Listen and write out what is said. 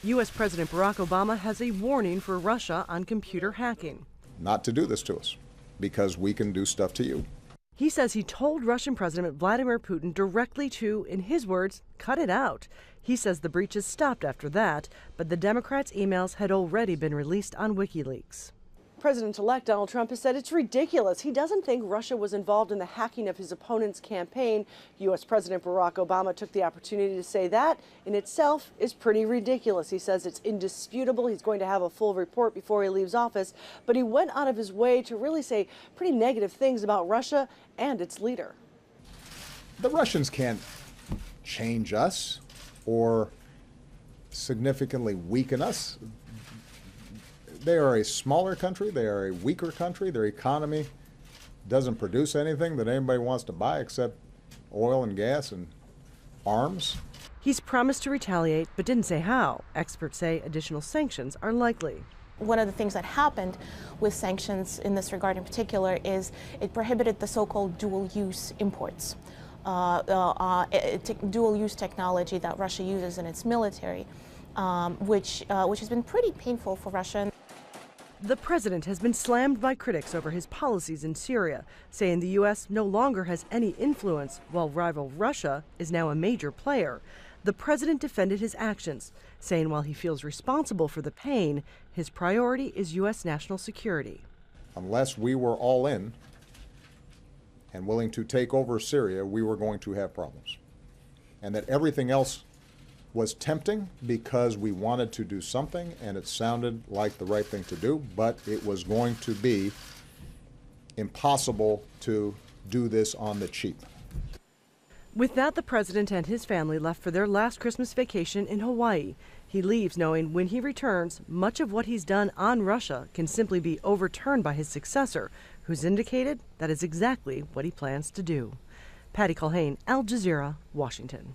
U.S. President Barack Obama has a warning for Russia on computer hacking. Not to do this to us, because we can do stuff to you. He says he told Russian President Vladimir Putin directly to, in his words, cut it out. He says the breaches stopped after that, but the Democrats' emails had already been released on WikiLeaks. President-elect Donald Trump has said it's ridiculous. He doesn't think Russia was involved in the hacking of his opponent's campaign. U.S. President Barack Obama took the opportunity to say that in itself is pretty ridiculous. He says it's indisputable. He's going to have a full report before he leaves office. But he went out of his way to really say pretty negative things about Russia and its leader. The Russians can't change us or significantly weaken us. They are a smaller country, they are a weaker country, their economy doesn't produce anything that anybody wants to buy except oil and gas and arms. He's promised to retaliate, but didn't say how. Experts say additional sanctions are likely. One of the things that happened with sanctions in this regard in particular is it prohibited the so-called dual-use imports, dual-use technology that Russia uses in its military, which has been pretty painful for Russia. The president has been slammed by critics over his policies in Syria, saying the U.S. no longer has any influence, while rival Russia is now a major player. The president defended his actions, saying while he feels responsible for the pain, his priority is U.S. national security. Unless we were all in and willing to take over Syria, we were going to have problems. And that everything else was tempting because we wanted to do something and it sounded like the right thing to do, but it was going to be impossible to do this on the cheap. With that, the president and his family left for their last Christmas vacation in Hawaii. He leaves knowing when he returns, much of what he's done on Russia can simply be overturned by his successor, who's indicated that is exactly what he plans to do. Patty Culhane, Al Jazeera, Washington.